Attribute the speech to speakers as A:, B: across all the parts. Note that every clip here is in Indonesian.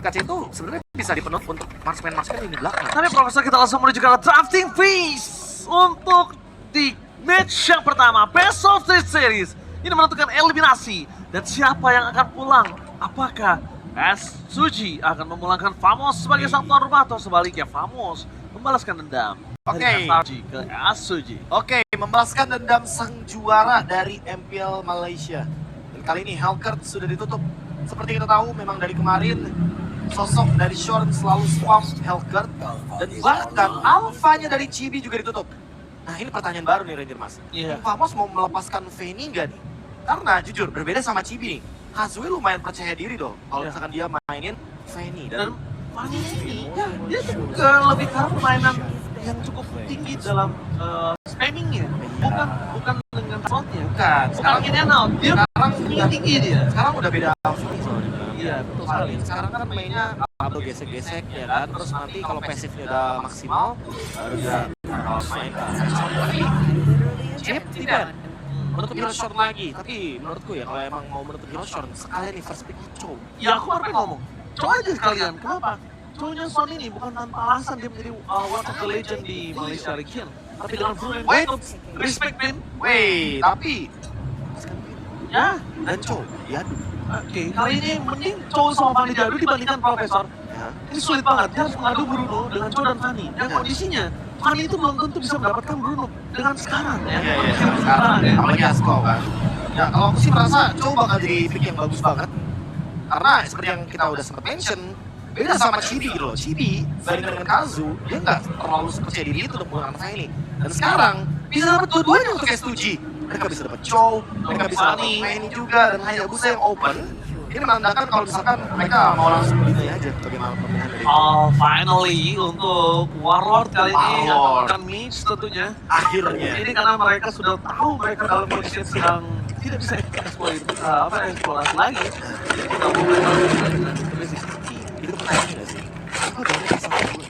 A: kaca itu sebenarnya bisa dipenuhi untuk marksman di belakang.
B: Tapi Profesor, kita langsung menuju ke drafting phase untuk di match yang pertama, Best of the Series. Ini menentukan eliminasi dan siapa yang akan pulang. Apakah Suji akan memulangkan Famos sebagai sang tuan rumah atau sebaliknya Famos membalaskan dendam dari Suji ke Suji.
A: Oke, membalaskan dendam sang juara dari MPL Malaysia. Dan kali ini Hellcat sudah ditutup. Seperti kita tahu, memang dari kemarin sosok dari Shorn selalu swamp Hellcat. Dan bahkan alfanya dari Chibi juga ditutup. Nah, ini pertanyaan baru nih Ranger Mas. Famos mau melepaskan Fanny nggak nih? Karena jujur berbeda sama Chibi nih, Hazue lumayan percaya diri dong kalau misalkan dia mainin Fanny. Dan
B: Fanny ini dia juga lebih karena permainan yang cukup tinggi dalam spammingnya, bukan dengan slotnya. Bukan in and out, dia sekarang tinggi dia.
A: Sekarang udah beda outfit soalnya.
B: Iya, betul sekali.
A: Sekarang kan mainnya double gesek-gesek ya kan, terus nanti kalau pasifnya udah maksimal baru dia main kan. Tapi Chip tidak menutup hero short lagi, tapi menurutku ya kalau emang mau menutup hero short sekalian nih first pick Chow.
B: Ya aku baru ngomong, Chow aja sekalian. Kenapa? Chow-nya Son ini bukan tanpa alasan dia menjadi one of the legend di Malaysia region, tapi dengan full
A: Wait,
B: respect Pin.
A: Wait, tapi
B: Ya,
A: dan Chow diadu.
B: Oke, kali ini mending Chow sama Fanny diadu dibandingkan Profesor.
A: Ya.
B: Ini sulit banget, dia harus mengadu Bruno dengan Chow dan Fanny. Dan kondisinya, Fanny itu belum tentu bisa mendapatkan Bruno dengan sekarang ya.
A: Iya, sekarang ya. Apalagi Asko kan. Ya kalau aku sih merasa Chow bakal jadi pick yang bagus banget. Karena seperti yang kita udah sempat mention, beda sama Chibi gitu loh. Chibi bandingkan dengan Kazu, dia nggak terlalu percaya diri itu untuk menggunakan Fanny. Dan sekarang bisa dapat dua-duanya untuk S2G. Mereka bisa dapat Chow, mereka bisa dapat Fanny juga, dan Hayabusa yang open. Ini menandakan kalau misalkan mereka mau langsung begini aja bagaimana pemilihan dari
B: Finally untuk Warlord kali ini
A: Warlord.
B: akan mix tentunya.
A: akhirnya.
B: Ini karena mereka sudah tahu mereka dalam kondisi yang sedang tidak bisa eksplorasi lagi. Jadi kita mulai dengan basic.
A: Itu pertanyaan nggak sih? Apa dari kesalahan gue?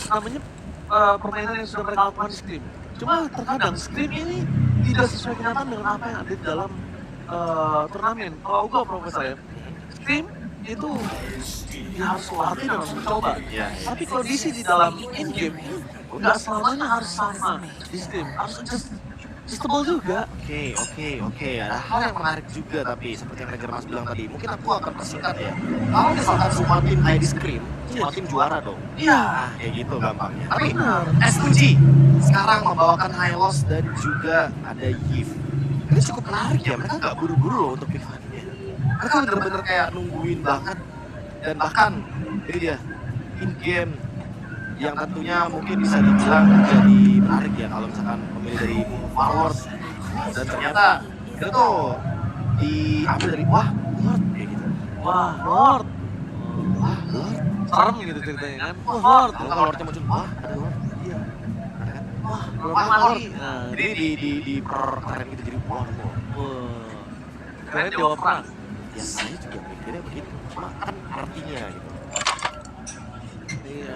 B: Namanya permainan yang sudah mereka lakukan di Scream. Cuma terkadang Scream ini tidak sesuai kenyataan dengan apa yang ada di dalam turnamen. Kalau gue Profesor ya, Scream itu dia harus latih dan harus mencoba. Tapi kondisi di dalam in-game nggak selamanya harus sama di Scream. Harus adjustable juga.
A: Oke. Ada hal yang menarik juga tapi seperti yang Ranger Mas bilang tadi, mungkin aku akan persingkat ya. Kalau misalkan semua tim kayak di Scream, semua tim juara dong.
B: Iya.
A: Kayak gitu gampangnya. Tapi
B: Benar.
A: S2G sekarang membawakan Hylos dan juga ada Yves. Ini cukup menarik ya, mereka nggak buru-buru loh untuk pick Fanny-nya. Mereka bener-bener kayak nungguin banget. Dan bahkan, ini dia, in-game yang tentunya mungkin bisa dibilang jadi menarik ya kalau misalkan memilih dari Warlord. Dan ternyata itu tuh diambil dari Lord kayak gitu.
B: Lord.
A: Lord.
B: Serem gitu ceritanya kan. Lord.
A: Kalau Lordnya muncul, ada Lord. Iya. Ada kan?
B: Lord.
A: Jadi di keren gitu jadi Lord.
B: Keren Dewa Perang.
A: Ya saya juga mikirnya begitu. Cuma kan artinya gitu.
B: Iya.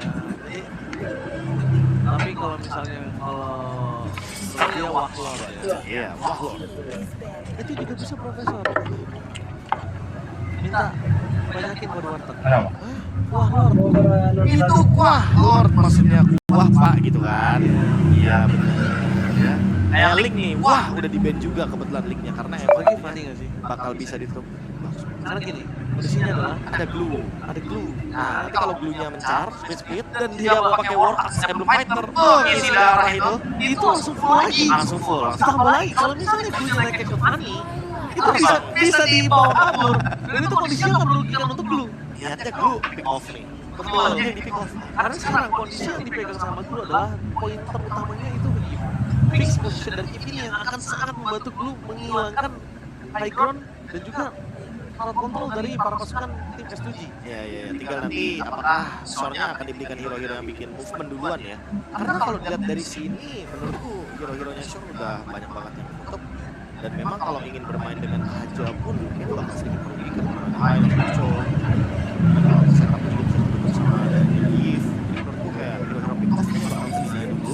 B: Tapi kalau misalnya dia Warlord ya.
A: Iya, Warlord.
B: Itu juga bisa Profesor. Minta banyakin kode warteg. Warlord.
A: Itu Lord maksudnya kuah Pak gitu kan. Iya benar. Ya. Kayak Link nih, udah di ban juga kebetulan Linknya karena emang
B: Lagi funny gak sih?
A: bakal bisa ditutup.
B: Karena gini, kondisinya adalah
A: Ada glue. Nah, nanti kalau glue-nya mencar, speed, dan
B: dia
A: dia mau pakai war axe sebelum fighter, isi darah itu
B: langsung full lagi.
A: langsung full.
B: Ditambah lagi, kalau misalnya gue naik ke Fanny, itu bisa dibawa kabur. Dan itu kondisinya akan merugikan untuk Blue.
A: Lihatnya glue pick off nih. Betul, dia di pick off.
B: Karena sekarang kondisi yang dipegang sama Blue adalah poin terutamanya itu fix position dari Eve ini yang akan sangat membantu Blue menghilangkan high ground dan juga alat kontrol dari para pasukan tim S2G.
A: Ya, tinggal nanti apakah Sornya akan diberikan hero-hero yang bikin movement duluan ya. Karena kalau dilihat dari sini, menurutku hero-heronya Sor udah banyak banget yang tutup. Dan memang kalau ingin bermain dengan Aja pun itu bakal sedikit merugikan. Karena Muncul, setup juga bisa duduk sama dari Eve. Menurutku kayak hero-hero pick off ini bakal bisa dulu.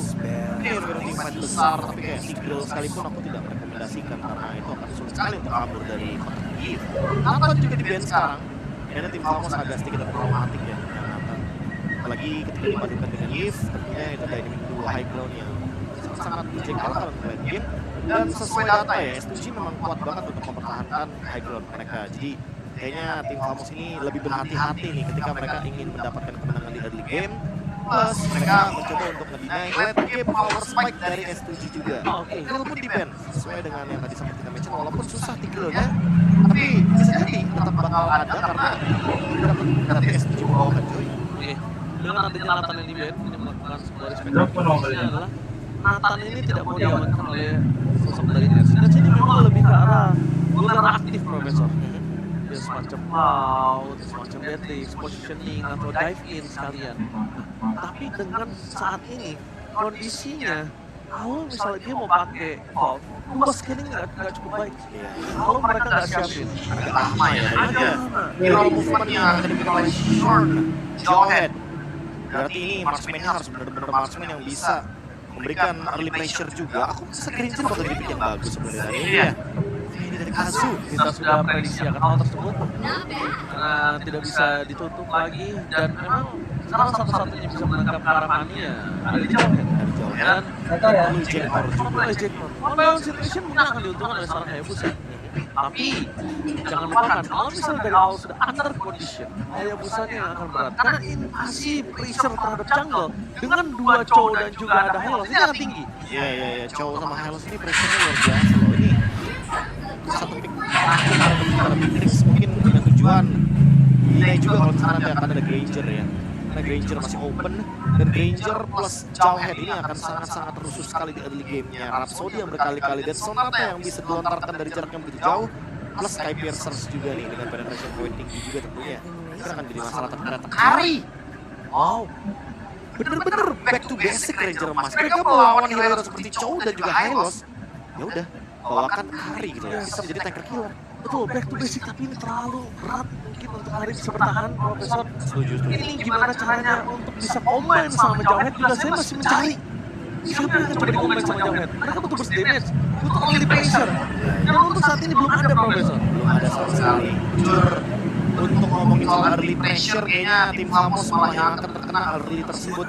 A: Ini hero-hero tim fight besar, tapi kayak Sigil sekalipun aku tidak merekomendasikan karena itu akan sulit sekali untuk kabur dari kotak Eve. Nathan juga di ban sekarang. Kayaknya tim Falcons agak sedikit traumatik ya dengan Nathan. Apalagi ketika dibandingkan dengan Yves, tentunya itu dynamic duo high ground yang sangat menjengkelkan kalau main game. Dan sesuai data ya, S2G memang kuat banget untuk mempertahankan high ground mereka. Jadi kayaknya tim Falcons ini lebih berhati-hati nih ketika mereka ingin mendapatkan kemenangan di early game. Plus mereka mencoba untuk ngedeny late game power spike dari S2G juga. Kill pun di-ban sesuai dengan yang tadi sempat kita mention, walaupun susah di killnya, tapi bisa jadi tetap bakal ada karena dapat S2G membawakan Joy.
B: Oke, dengan adanya Nathan yang di-ban, ini melakukan sebuah respect adalah Nathan ini tidak mau diamankan oleh sosok dari Nets. Nets ini memang lebih ke arah bowler aktif, Profesor. Dia semacam out, semacam deadlift, positioning, atau dive in sekalian. Tapi dengan saat ini, kondisinya, kalau misalnya dia mau pakai pop, rumah scanning nggak cukup baik. Kalau mereka nggak siapin,
A: Agak lama ya, tadi hero movement yang akan dibikin oleh Shorn, Jawhead. Berarti ini marksman-nya harus benar-benar marksman yang bisa memberikan early pressure juga. Aku rasa Granger bakal jadi pick yang bagus sebenarnya. Iya. Ini dari Kazu.
B: kita sudah prediksi akan hal tersebut karena tidak bisa ditutup lagi dan memang sekarang satu-satunya bisa menangkap Karamania ada di Jawhead. Dan
A: Perlu Jackpot
B: cuma
A: juga.
B: boleh Jackpot. One situation mungkin akan diuntungkan oleh seorang Hayabusa. Tapi jangan lupakan kalau misalnya dari awal sudah under condition, Hayabusanya yang akan berat. Karena invasi pressure terhadap jungle dengan dua Chow dan juga ada Hylos ini akan tinggi.
A: Iya. Cowok sama Hylos ini pressure-nya luar biasa loh. Ini satu pick terakhir para Big Tricks mungkin dengan tujuan nilai juga kalau misalnya nanti akan ada Granger ya. Karena Granger masih open dan Granger plus Jawhead ini akan sangat-sangat rusuh sekali di early game-nya. Rhapsody yang berkali-kali dan Sonata yang bisa dilontarkan dari jarak yang begitu jauh plus Sky Piercers juga nih dengan penetration point tinggi juga tentunya. Ini akan jadi masalah ternyata Kari. Wow. Bener-bener back to basic Ranger emas. Mereka melawan hero seperti Chow dan juga Hylos. Ya udah, bawakan Kari gitu ya. Bisa menjadi tanker killer.
B: Betul, back to basic tapi ini terlalu berat mungkin untuk hari bisa bertahan, Profesor.
A: Setuju.
B: Ini gimana caranya untuk bisa combine sama Jawhead juga saya masih mencari. Siapa yang akan coba di-combine sama Jawhead? Mereka butuh burst damage, butuh early pressure. Dan untuk saat ini belum ada, Profesor.
A: Belum ada sama sekali. Jujur, untuk ngomongin soal early pressure, kayaknya tim Famos malah yang akan terkena early tersebut.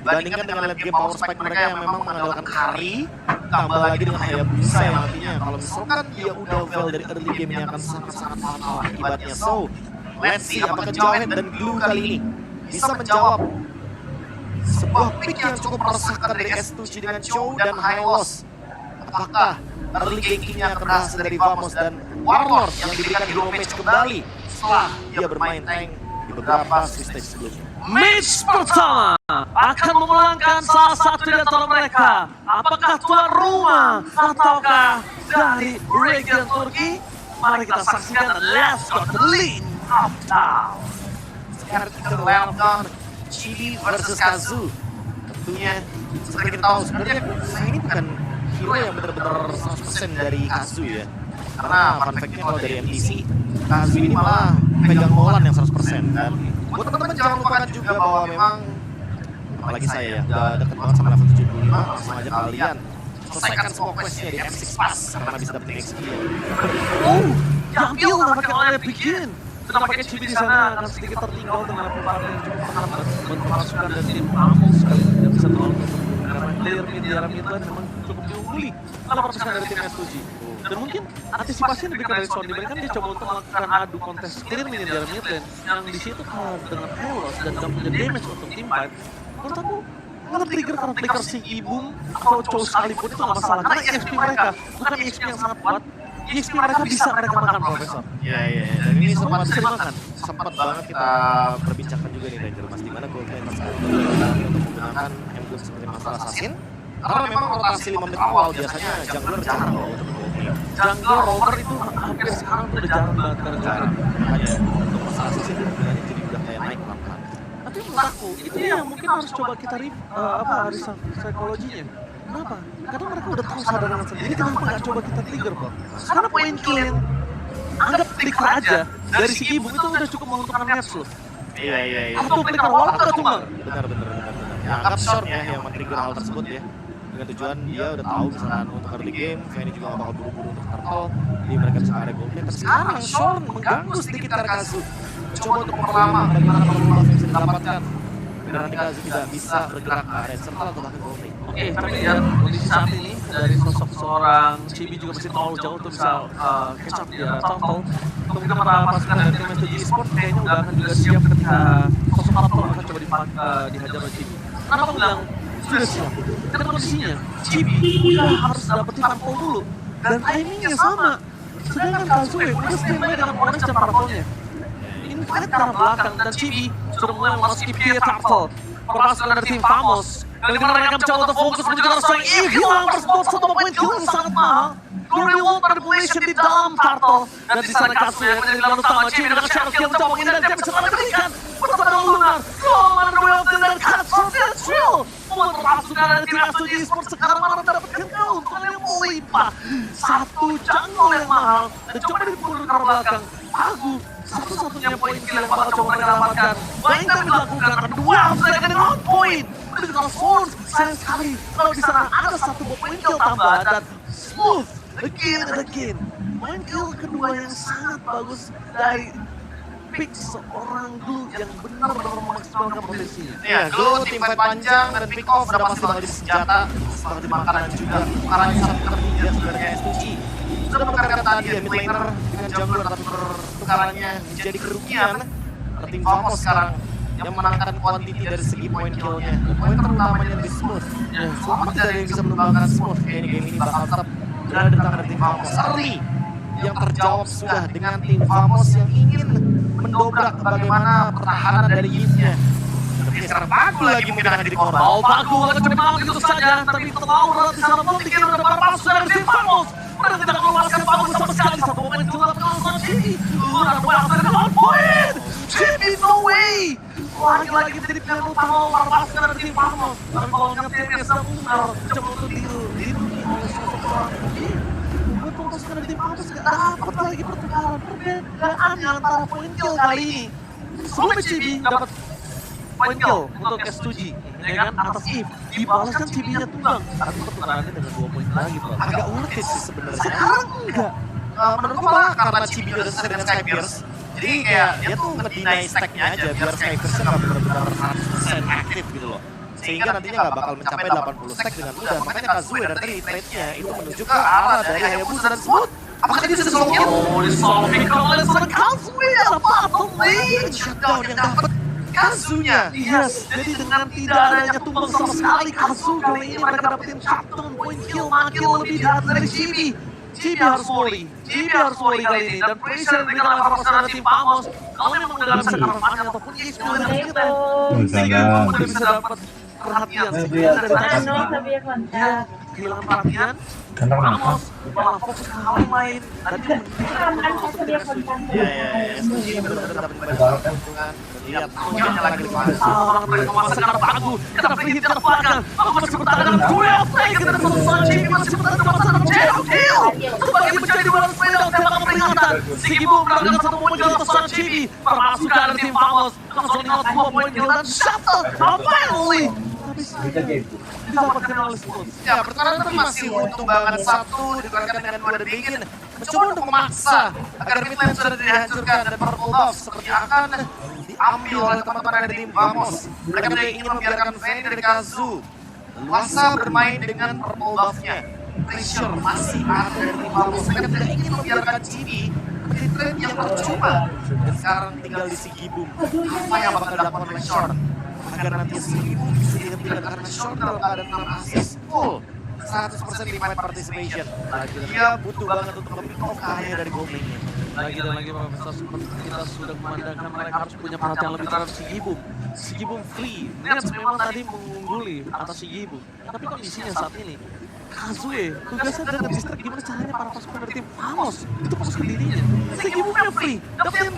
A: Dibandingkan dengan late game power spike mereka yang memang mengandalkan Kari, tambah lagi dengan Hayabusa yang nantinya kalau misalkan dia udah fail dari early game ini akan sangat-sangat fatal akibatnya. So, let's see apakah Jawhead dan Glue kali ini bisa menjawab sebuah pick yang cukup meresahkan dari S2G dengan Chow dan Hylos. Apakah early gankingnya akan berhasil dari Famos dan Warlord yang diberikan hero match kembali setelah dia bermain tank di beberapa stage sebelumnya.
B: Match pertama akan memulangkan salah satu di antara mereka. Apakah tuan rumah ataukah dari region Turki? Mari kita saksikan dan let's go to the lead of town.
A: Sekarang kita welcome Chibi versus Kazu. Tentunya seperti kita tahu sebenarnya saya ini bukan hero yang benar-benar 100% dari Kazu ya. Karena fun fact-nya kalau dari MTC, Kazu ini malah pegang Molan yang 100%. Dan buat teman-teman jangan lupakan juga bahwa memang apalagi saya ya, udah deket banget sama level 75, langsung aja kalian selesaikan semua quest-nya di M6 Pass karena bisa dapetin XP ya.
B: Diambil nampaknya oleh Begin. Sedang pakai Chibi di sana akan sedikit tertinggal dengan level yang cukup terhambat. Bentuk pasukan dan tim Amos sekali tidak bisa terlalu karena player mid di arah midlane memang cukup diungguli oleh pasukan dari tim S2G. Dan mungkin antisipasinya lebih ke dari Son diberikan dia coba untuk melakukan adu kontes clear minion di arah midlane yang di situ kalau dengan Hylos dan gak punya damage untuk tim fight. Menurut aku nge-trigger karena trigger si Ibum atau Chow sekalipun itu gak masalah karena EXP mereka bukan EXP yang sangat kuat. EXP mereka bisa mereka makan, Profesor.
A: Iya. Dan ini sempat banget kita perbincangkan juga nih Ranger Mas, dimana Goldman Mas untuk menggunakan emblem seperti masalah assassin. Karena memang rotasi 5 menit awal biasanya jungler jarang loh untuk Goldman.
B: Jungle rover itu hampir sekarang tuh udah jarang banget karena
A: Jarang. Makanya untuk masalah assassin penggunaannya jadi udah kayak naik pelan-pelan.
B: tapi menurut aku itu yang mungkin harus coba kita riset psikologinya. Kenapa? Karena mereka udah tahu sadaran sendiri, kenapa nggak coba kita trigger, Bang? Karena poin clean, anggap trigger aja dari si Ibum itu udah cukup menguntungkan match loh.
A: Iya.
B: Atau trigger walaupun nggak tumbang.
A: Benar. Ya, anggap short ya yang men-trigger hal tersebut ya. Dengan tujuan dia udah tahu misalkan untuk early game, Fanny juga gak bakal buru-buru untuk turtle, jadi mereka bisa ngarep Goldman. Tapi sekarang Shorn mengganggu sedikit Karakazu. Coba untuk memperlama bagaimana peluang yang bisa didapatkan. Biar nanti Kazu tidak bisa bergerak ke area sentral atau bahkan goal lane.
B: Oke, tapi lihat kondisi saat ini dari sosok seorang Chibi juga masih terlalu jauh untuk bisa catch up di arah Turtle. Kemudian para pasukan dari tim MTG Esports kayaknya udah akan juga siap ketika sosok Turtle akan coba dihajar oleh Chibi. Kenapa aku bilang sudah siap? Karena kondisinya Chibi udah harus dapetin Turtle dulu dan timingnya sama. Sedangkan Kazue udah standby dengan Onyx dan Turtle-nya. Ini fight ke arah belakang dan Chibi sudah mulai memasuki PA Turtle. Perpasukan dari tim Famos. Kali ini mereka mencoba untuk fokus menuju ke arah Soeng. Hilang tersebut satu poin kill yang sangat mahal. Glory Wall manipulation di dalam Turtle. Dan di sana Kazue yang menjadi lawan utama. Chibi dengan shadow kill mencoba menghindar dan bisa memberikan. Bersama dengan Lunar. Roman Royalty dan Katsu Deathshield. Membuat perpasukan dari tim S2G Esports sekarang malah mendapatkan keuntungan yang melimpah. Satu jungle yang mahal. Dan coba dipulur ke arah belakang. Agu satu-satunya poin kill yang bakal coba mereka dapatkan. Baik kami dilakukan, kedua mereka dengan point. Menuju ke Swords, sayang sekali kalau di sana ada satu poin kill tambahan dan smooth again and again. Poin kill kedua yang sangat bagus dari pick seorang Glue yang benar-benar memaksimalkan potensinya.
A: Iya, Glue tim fight panjang dan pick off udah pasti bakal jadi senjata, bakal jadi makanan juga. Tukarannya satu tertiga sebenarnya S2G. Sudah menekankan tadi ya, mid laner dengan jungler tapi pertukarannya menjadi kerugian. Tim Famos sekarang yang menangkan quantity dari segi poin killnya. Poin terutamanya lebih smooth. Selama tidak ada yang bisa menumbangkan smooth, kayaknya game ini bakal tetap berada di tangan tim Famos. Seri yang terjawab sudah dengan tim Famos yang ingin mendobrak bagaimana pertahanan dari Yves-nya. Tapi sekarang Pagu lagi mungkin akan jadi korban.
B: Oh, Pagu akan cepat gitu saja, tapi terlalu berat di sana pun dikira ada perpasukan dari tim Famos. Mereka tidak melepaskan Pagu sama sekali, satu momen juga tapi langsung Chibi. Lunar Royalty dengan poin. Chibi, no way. Lagi-lagi menjadi pilihan utama perpasukan dari tim Famos. Dan kalau timnya sedang Lunar, coba untuk dilindungi oleh sosok seorang Chibi. Membuat perpasukan dari tim Famos gak dapat lagi pertukaran perbedaannya antara poin kill kali ini. Sebelumnya Chibi dapat poin kill untuk S2G, ya kan, atas Eve, dibalaskan Chibi-nya tumbang, tapi pertukarannya dengan 2 poin lagi, bro.
A: Agak worth it sih sebenarnya.
B: Sekarang enggak.
A: Menurutku malah karena Chibi udah selesai dengan Skypierce, jadi kayak dia tuh ngedeny stack-nya aja biar Skypierce-nya nggak benar-benar 100% aktif gitu loh. Sehingga nantinya nggak bakal mencapai 80 stack dengan mudah. Makanya Kazue dari tadi trade-nya itu menuju ke arah dari Hayabusa dan Smooth. Apakah dia bisa solo kill?
B: Oh, disolving oleh seorang Kazue dalam bottom lane.
A: Shutdown yang dapat Kazunya.
B: Yes, jadi dengan tidak adanya tumbang sama sekali Kazu, kali ini mereka dapetin shutdown, point kill, makill lebih di atas dari Chibi. Chibi harus worry kali ini, dan pressure yang diberikan oleh perpasukan dari tim Famos. Kalau memang udah bisa kampanye ataupun Ace juga dari kita, sehingga memang udah bisa dapat perhatian. Sehingga dari tadi dia kehilangan perhatian, Famos malah fokus ke hal yang lain. Dan dia
A: Iya, benar-benar dapat banyak keuntungan. Lihat, punyanya lagi di mana.
B: mereka memasakkan Pagu, karena free hit ke belakang. Aku masih bertahan dengan duel fake, dan persoalan Chibi masih bertahan dengan pasangan Shadow Kill. Sebagai menjadi balance pedal tembakan peringatan. Sigibu mendapatkan 1 poin kill atas seorang Chibi. Perpasukan dari tim Famos langsung ingat 2 poin kill dan shuttle. Finally, didapatkan oleh Smooth.
A: Ya, pertahanan tapi masih untung banget satu ditukarkan dengan 2 dari Begin. Mencoba untuk memaksa agar mid lane sudah dihancurkan dan purple buff seperti akan diambil oleh teman-teman dari tim Famos. Mereka tidak ingin membiarkan Fanny dari Kazu leluasa bermain dengan purple buff-nya. Pressure masih ada dari tim Famos. Mereka tidak ingin membiarkan Chibi menjadi trade yang percuma. Dan sekarang tinggal di Sigibum. Apa yang bakal dilakukan oleh Short? Agar nanti Sigibum bisa dihentikan karena Short dalam keadaan 6 assist full. 100% remote participation. Dia butuh banget untuk nge-pick off area dari goal lane-nya.
B: Lagi dan lagi pemirsa, seperti kita sudah memandangkan mereka harus punya perhatian lebih terhadap Sigibum. Sigibum free, Nets memang tadi mengungguli atas Sigibum. Tapi kondisinya saat ini, Kazue tugasnya dengan distrik gimana caranya para pasukan dari tim Famos itu fokus ke dirinya. Sigibumnya free, dapetin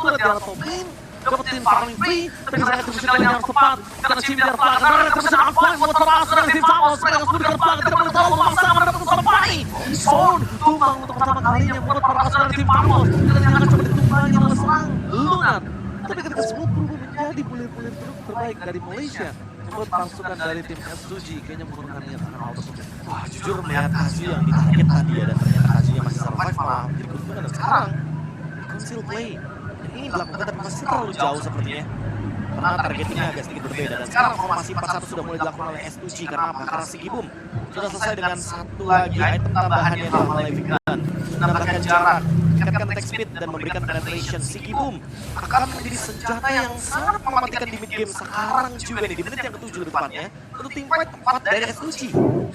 B: turret di arah top lane, dapetin farming free, tapi saya terus kali yang harus tepat karena Chibi dari belakang, karena mereka bisa unflank buat perpasukan dari tim Famos. Mereka harus berikan belakang, tidak boleh terlalu memaksa mendapatkan seorang Fanny. Zone tumbang untuk pertama kalinya membuat perpasukan dari tim Famos dan yang akan coba ditumbangi oleh serang Lunar. Tapi ketika Smooth berubah menjadi bulir-bulir terbaik dari Malaysia, membuat pasukan dari tim S2G kayaknya menggunakan niat akan hal tersebut.
A: Wah, jujur melihat Kazu yang ditarget tadi ya, dan ternyata Kazunya masih survive malah menjadi keuntungan. Dan sekarang, conceal play ini dilakukan tapi masih terlalu jauh sepertinya. Karena targetnya agak sedikit berbeda. Dan sekarang formasi 4-1 sudah mulai dilakukan oleh S2G. Karena apa? Karena Sigibum sudah selesai dengan satu lagi item tambahannya adalah Maleficent. Menambahkan jarak, meningkatkan attack speed, dan memberikan penetration. Sigibum akan menjadi senjata yang sangat mematikan di mid game sekarang juga nih. Di menit yang ke-7 lebih tepatnya. Untuk tim fight tempat dari S2G.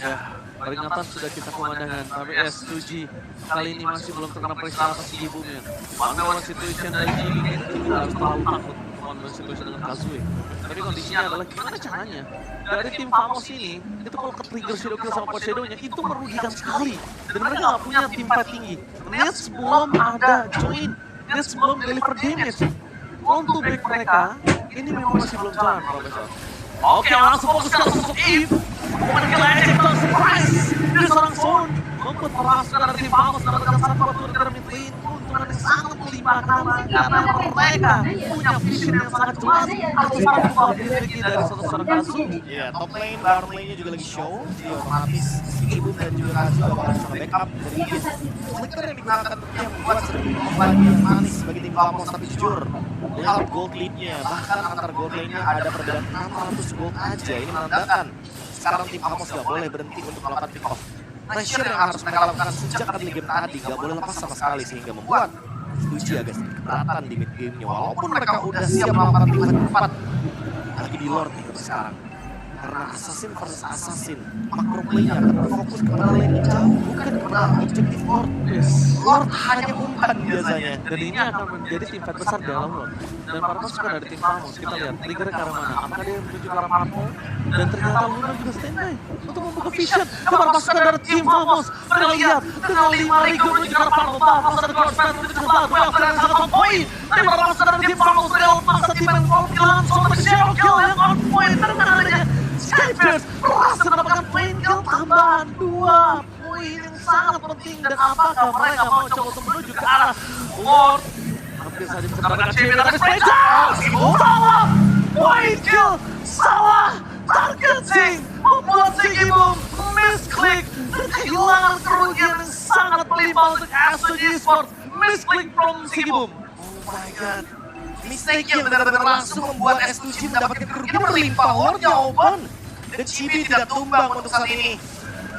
B: Ya, peringatan sudah kita kumandangkan, tapi S2G kali ini masih belum terkena periksa atas Sigibumnya. Melawan situation dari Jimmy, kita harus terlalu takut melawan situation dengan Kazue. Tapi kondisinya adalah gimana caranya dari tim Famos ini, itu kalau ke-trigger Shadow Kill sama Coach Shadow-nya, itu merugikan sekali. Dan mereka nggak punya tim fight tinggi. Nets belum ada join, Nets belum deliver damage. On to back mereka, ini memang masih belum jalan, Profesor. Oke, langsung fokus ke sosok Eve. Bukan gila aja, surprise! Dia seorang Zone membuat pemasukan dari tim Famos mendapatkan satu waktu dari mid lane. Keuntungan yang sangat melimpah karena mereka punya vision yang sangat jelas atas apa dimiliki dari seorang Kazu.
A: Iya, top lane, bottom lane-nya juga lagi show. Jadi otomatis Sigibum dan juga Kazu akan bisa backup dari flicker yang digunakan tentunya membuat sedikit lagi yang manis bagi tim Famos. Tapi jujur, lihat gold lead-nya, bahkan antar gold lane-nya ada perbedaan 600 gold aja. Ini menandakan sekarang tim Famos gak boleh berhenti untuk melakukan pick off. Pressure yang harus mereka lakukan sejak early game tadi gak boleh lepas sama sekali sehingga membuat Stuji agak sedikit keberatan di mid game-nya. Walaupun mereka udah siap melakukan tim fight keempat lagi di Lord nih sekarang. Karena Assassin versus Assassin, makro play-nya akan berfokus kepada lane yang jauh, bukan kepada objektif Lord. Lord hanya umpan biasanya.
B: Dan ini akan menjadi tim fight besar dalam Lord. Dan para pasukan dari tim Famos, kita lihat triggernya ke arah mana. Apakah dia menuju ke arah Marco? Dan ternyata Luna juga standby untuk membuka vision ke para pasukan dari tim Famos. Mereka lihat dengan 5 Rigo menuju ke arah Marco. Famos ada crossfire menuju ke arah Marco yang sangat on point. Tapi para pasukan dari tim Famos mereka memaksa tim yang langsung ke Shadow Kill yang on point. Dengan adanya Skyfierce berhasil mendapatkan point kill tambahan 2 poin yang sangat penting. Dan apakah mereka mau coba untuk menuju ke arah Lord? Hampir saja bisa mendapatkan champion dari Skyfierce. Salah point kill, salah targeting, membuat Sigibum misclick dan kehilangan kerugian yang sangat melimpah untuk S2G Esports. Misclick from Sigibum.
A: Oh my god. Mistake yang benar-benar langsung membuat S2G mendapatkan kerugian berlimpah. Lordnya open dan Chibi tidak tumbang untuk saat ini.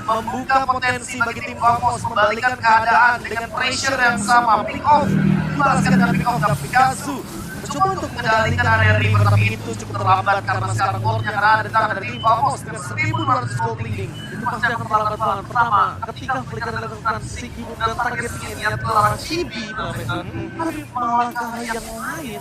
A: Membuka potensi bagi tim Famos membalikan keadaan dengan pressure yang sama. Pick off, dibalaskan dengan pick off dari Kazu. Mencoba untuk mengendalikan area river tapi itu cukup terlambat karena sekarang Lordnya akan ada di tangan dari tim Famos dengan 1200 gold leading.
B: Itu pasti akan terlambat banget. Pertama, ketika Flicker dilakukan Sigibum dan targetnya ini adalah Chibi, tapi malah ke arah yang lain,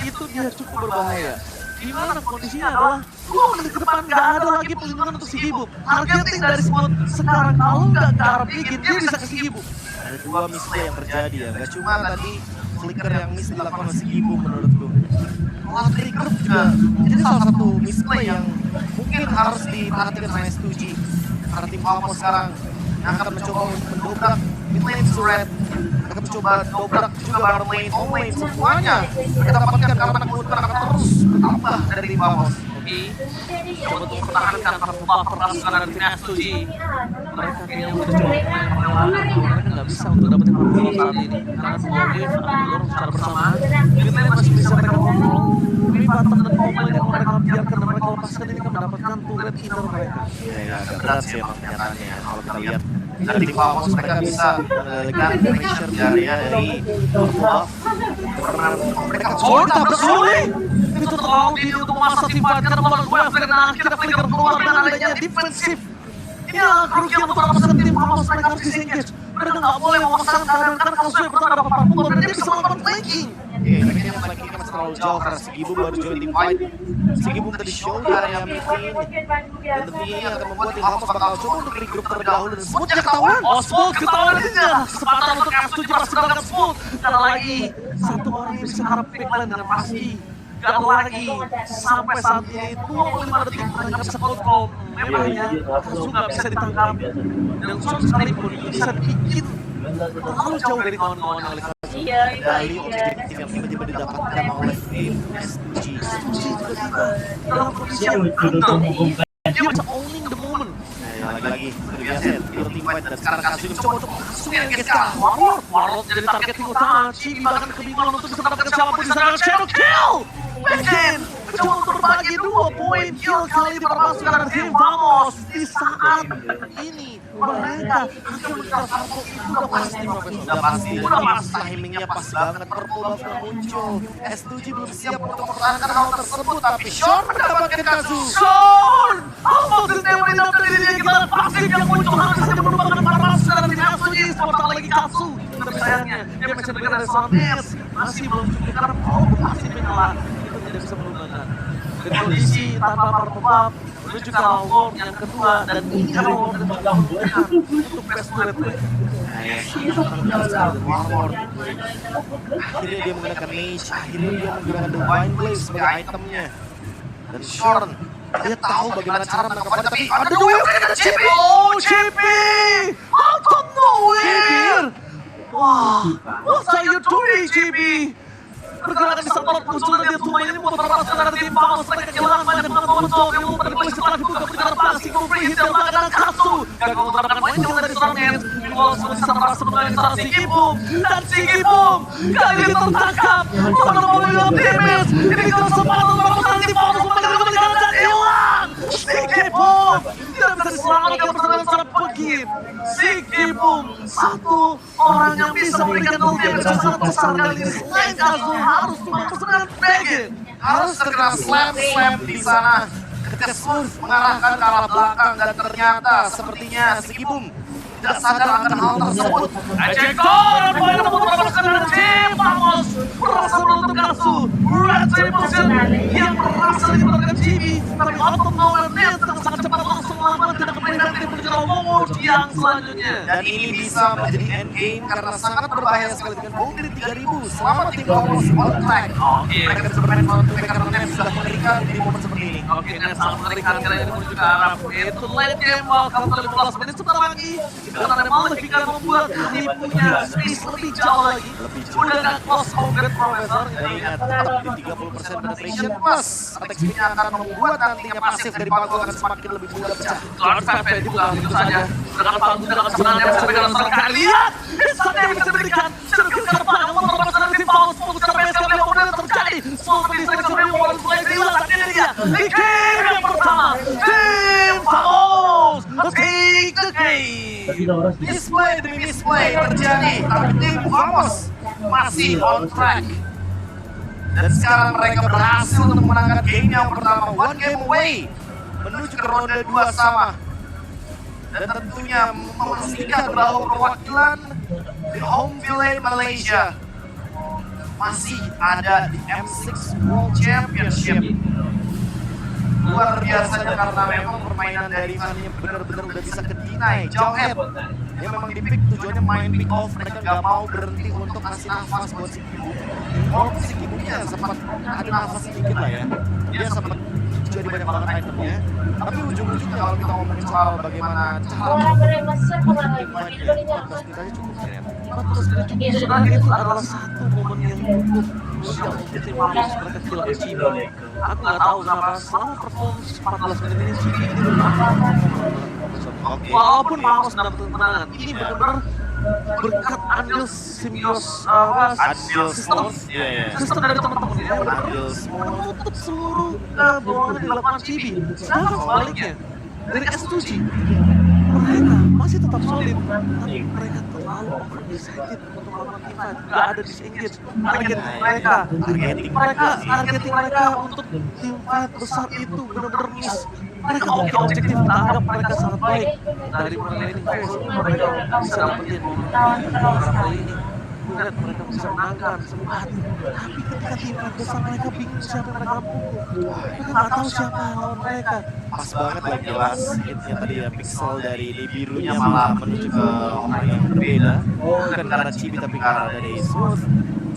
B: itu dia cukup berbahaya. Di mana kondisinya adalah 2 menit ke depan nggak ada lagi pelindungan untuk Sigibum. Targeting dari Smooth sekarang kalau nggak ke arah Bigin, dia bisa ke Sigibum.
A: Ada 2 misplay yang terjadi ya. Gak cuma tadi flicker yang miss dilakukan oleh Sigibum menurutku. Malah trigger juga jadi salah satu misplay yang mungkin harus diperhatikan sama S2G. Karena tim Famos sekarang akan mencoba untuk mendobrak mid lane Suret, akan mencoba dobrak juga bottom lane, all lane, semuanya mereka dapatkan karena kebutuhan akan terus bertambah dari tim Famos.
B: Oke, coba untuk mempertahankan para pembuat pasukan dari tim S2G. Mereka kayaknya udah coba mereka nggak bisa untuk dapetin kontrol saat ini karena semua wave akan mendorong secara bersamaan. Mid lane masih bisa mereka kontrol, tapi bottom dan top lane yang mereka biarkan dan mereka lepaskan ini akan mendapatkan turret inner mereka.
A: Ya agak berat sih emang kenyataannya kalau kita lihat dari tim Famos mereka bisa mengendalikan pressure dari buff karena mereka
B: Tabrak Sule! Itu terlalu dini untuk memaksa tim fight karena melawan wave dan akhirnya Flicker keluar dengan adanya defensif. Ini adalah kerugian untuk pasukan tim Famos, mereka harus disengage. Mereka nggak boleh memaksakan keadaan karena Kazuya pertama dapat parkour dan dia bisa melakukan flanking.
A: Iya, tapi dia flanking masih terlalu jauh karena Sigibum baru join tim fight. Sigibum tadi show di area mid lane dan tentunya ini akan membuat tim Famos bakal coba untuk regroup terlebih dahulu dan Smooth ya ketahuan.
B: Oh, Smooth ketahuan ini adalah kesempatan untuk S2G pasti mendapatkan Smooth. Karena lagi satu orang yang bisa harap pickline dengan pasti. Gak lagi sampai saat ini 25 detik mereka bisa kontrol. Memangnya Kazu gak bisa ditangkap. Dan Son sekalipun bisa bikin terlalu jauh dari kawan-kawan oleh Kazu.
A: Dari objektif yang tiba-tiba didapatkan oleh tim S2G.
B: S2G tiba-tiba dalam kondisi yang brutal. Dia bisa owning the moment.
A: lagi-lagi seperti biasa ya, tidur team fight dan sekarang Kazu mencoba untuk langsung engage ke
B: Warlord jadi targeting utama. Chibi bahkan kebingungan untuk bisa mendapatkan siapapun di sana. Shadow kill! Weekend mencoba untuk berbagi 2 poin kill kali ini perpasukan dari tim Vamos. Di saat ini mereka akan mengejar Falco itu udah pasti Profesor.
A: Udah pasti timingnya pas banget, purple buff muncul. S2G belum siap untuk mempertahankan hal tersebut, tapi Sean mendapatkan Kazu.
B: Sean! Auto sistem mendapat dari dia kita pasif yang muncul harus saja merupakan perpasukan dari tim Atsugi. Sebentar lagi Kazu. Tapi sayangnya dia masih diberikan dari seorang Ness. Masih belum cukup karena pasif menyala. Itu tidak bisa menggunakan. Dan kondisi tanpa purple buff menuju ke Warlord yang kedua dan ini Warlord yang menggunakan untuk best turret.
A: Warlord. Akhirnya dia menggunakan Mage, akhirnya dia menggunakan Divine Blade sebagai itemnya. Dan Shorn, dia tahu bagaimana cara menangkapnya, tapi ada dua yang kena CP.
B: Oh, CP! Out of nowhere! Wah, what are you doing, CP? Pergerakan di saat muncul dan dia tumai ini membuat perpasukan dari tim Vamos. Mereka kehilangan banyak banget Molotov yang membuat polisi setelah dibuka pergerakan plastik free hit yang menggunakan Katsu. Gagal menggunakan poin kill dari seorang Nens. Walau seperti bisa merasa bermain seorang Sigi Boom. Dan Sigi Boom kali ini tertangkap. Menemukan optimis. Ini kita sempat untuk perpasukan tim Vamos. Mereka kembalikan dan hilang. Sigi Boom tidak bisa diselamatkan persaingan secara begit. Sigi Boom, satu orang yang bisa memberikan ulti yang sangat besar kali ini. Selain Kazu harus cuma persaingan Begin.
A: Harus terkena slam di sana. Ketika Smooth mengarahkan ke arah belakang dan ternyata sepertinya Sigibum tidak sadar akan hal tersebut.
B: Ejector, poin untuk perpasukan dari tim Vamos. Berhasil menutup Katsu. Red Revolution yang berhasil diberikan Chibi. Tapi out of nowhere, Nens yang sangat cepat langsung melakukan tindakan preventif menuju ke Warlord yang selanjutnya.
A: Dan ini bisa menjadi endgame karena sangat berbahaya sekali dengan bau dari 3000. Selama tim Vamos on track, mereka bisa bermain melawan karena Nens sudah mengerikan di momen seperti ini.
B: Oke, Nens sangat mengerikan kali ini menuju ke arah itu late game. Welcome to 15 menit sebentar lagi. Karena ada Malefic akan membuat kami punya space lebih jauh lagi. Udah gak close combat Profesor.
A: Dan ingat, tetap di 30% penetration plus attack speed-nya akan membuat nantinya pasif dari bangku akan semakin lebih mudah pecah.
B: Cloud Pepe dibuka begitu saja. Dengan bangku dengan kesenangan yang bisa diberikan seorang kalian. Bisa yang bisa diberikan. Circle ke depan yang memperbatas dari tim Paus. Untuk terbaik sekali yang kemudian terjadi. Small pedis dari seorang yang mulai mulai hilang. Dan ini dia. Di game yang pertama. Tim Paus. Take the game.
A: Misplay demi misplay terjadi, tapi tim Vamos masih on track. Dan sekarang mereka berhasil untuk memenangkan game yang pertama, one game away, menuju ke ronde 2 sama. Dan tentunya memastikan bahwa perwakilan di home village Malaysia masih ada di M6 World Championship. Luar biasanya karena memang permainan dari Fanny benar-benar udah bisa ke-deny. Jauhead, dia memang di-pick tujuannya main pick off, mereka nggak mau berhenti untuk ngasih nafas buat si Kibu. Walaupun si Kibunya sempat ada nafas sedikit lah ya, dia sempat jadi banyak banget itemnya. Tapi ujung-ujungnya kalau kita ngomongin soal bagaimana cara timnya, 14 menit aja cukup keren.
B: 14 menit cukup. Sebenarnya itu adalah satu momen yang cukup siap untuk tim Vamos mereka kill Chibi. Aku nggak tahu kenapa selama performance 14 menit ini Chibi ini walaupun Vamos mendapatkan kemenangan, ini benar-benar berkat andil simbios sistem dari teman-teman ya, menutup seluruh bola yang dilakukan Chibi. Sedangkan sebaliknya dari S2G mereka masih tetap solid, tapi mereka terlalu excited untuk melakukan team fight. Gak ada disengage. Targeting mereka untuk team fight besar itu benar-benar miss. Mereka oke objektif, tanggap mereka sangat baik. Dari remaining phase mereka bisa dapetin kali ini. Lihat mereka bisa menangkan sempat. Tapi ketika tim fight besar mereka bingung siapa yang mereka pukul. Mereka nggak tahu siapa lawan mereka.
A: Pas banget lagi jelas hitnya tadi ya, pixel dari birunya malah menuju ke orang yang berbeda, bukan karena Chibi tapi karena dari Smooth,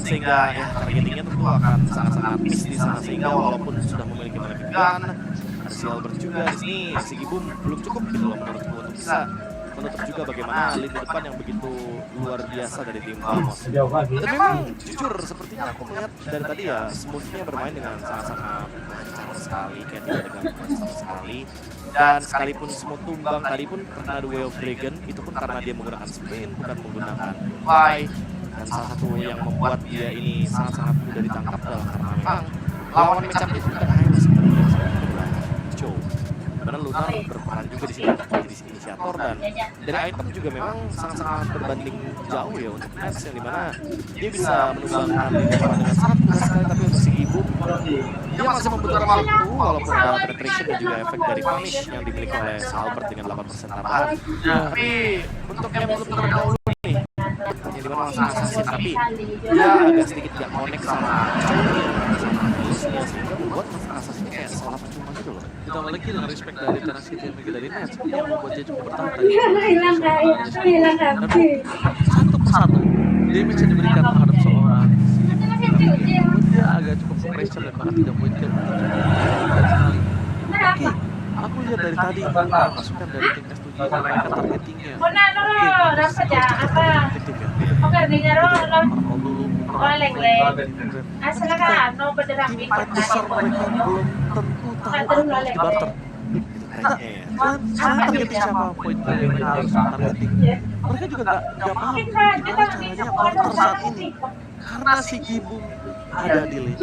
A: sehingga ya targetingnya tentu akan sangat-sangat miss di sana. Sehingga walaupun sudah memiliki Malefic Gun, ada si Albert juga di sini, Sigibum belum cukup gitu loh menurutku untuk bisa menutup juga bagaimana lini depan yang begitu luar biasa dari tim Vamos. Dan memang jujur sepertinya aku melihat dari tadi ya smoothnya bermain dengan sangat-sangat lancar sekali, kayak tidak ada gangguan sama sekali. Dan sekalipun smooth tumbang tadi pun karena The Way of Dragon itu pun karena dia menggunakan sprint bukan menggunakan fly. Dan salah satu yang membuat dia ini sangat-sangat mudah ditangkap adalah karena memang lawan matchup itu bukan hanya sebenarnya Joe. Karena Lunar berperan juga di sini jadi inisiator dan dari item juga memang sangat-sangat berbanding jauh ya untuk match yang dimana dia bisa menumbangkan lini depan dengan sangat mudah sekali, tapi untuk si Ibu dia masih membutuhkan waktu walaupun ada penetration dan juga efek dari punish yang dimiliki oleh Salbert dengan 8% tambahan. Tapi untuk yang belum terdahulu nih yang dimana langsung assassin tapi dia agak sedikit gak connect sama Joe sehingga membuat assassinnya kayak salah percuma gitu loh.
B: Ditambah lagi dengan respect dari tenacity yang dari Nets yang membuat dia cukup bertahan tadi. Satu persatu damage yang diberikan terhadap seorang dia agak cukup pressure dan bahkan tidak poin kill sekali. Oke, aku lihat dari tadi masukan dari tim S7 mereka targetingnya. Tim fight besar mereka belum tentu tahu apa harus dibarter. Kalian targeting siapa poin yang mereka harus targeting? Mereka juga nggak paham gimana caranya barter saat ini karena si Gibung ada di lane.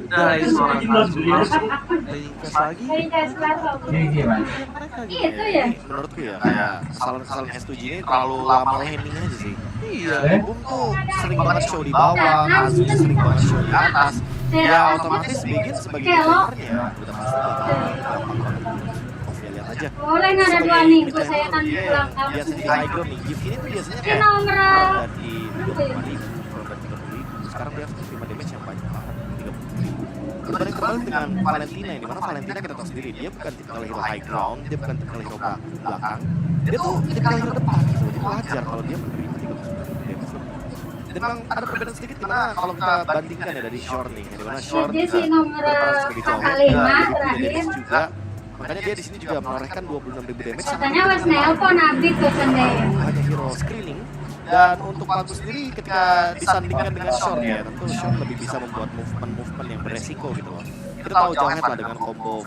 B: Dari seorang Azu masuk, Ringkas lagi. Mereka gitu.
A: Menurutku ya kayak kesalahan S7 ini terlalu lama landing aja sih.
B: Iya.
A: Bum tuh sering banget show di bawah, Azu sering banget show di atas. Ya otomatis Begin sebagai defendernya udah pasti bakal gampang banget. Oke, lihat aja.
C: Boleh nggak ada dua nih, saya akan pulang
A: biasanya di high ground nih, gift ini tuh biasanya kayak
C: nomor
A: dari 25.000, dari 30.000, sekarang dia harus 5 damage yang banyak banget, 30.000. Berbanding dengan Valentina yang dimana Valentina kita tahu sendiri, dia bukan tipikal hero high ground, dia bukan tipikal hero belakang, dia tuh tipikal hero depan gitu, jadi wajar kalau dia menerima 39.000 damage lebih. Dan memang ada perbedaan sedikit dimana kalau kita bandingkan ya dari Short nih, yang dimana Short
C: Dia sih nomor
A: berperan sebagai
C: kakak
A: cowok,
C: 5
A: dia
C: terakhir.
A: damage juga. Makanya dia di sini juga menorehkan 26.000 damage.
C: Katanya was nelpon Abid tuh sendiri.
A: Hanya hero screening. Dan untuk Pagu sendiri ketika disandingkan dengan Short ya, tentu Short lebih bisa membuat movement yang beresiko gitu loh. Kita tahu Jawhead lah dengan combo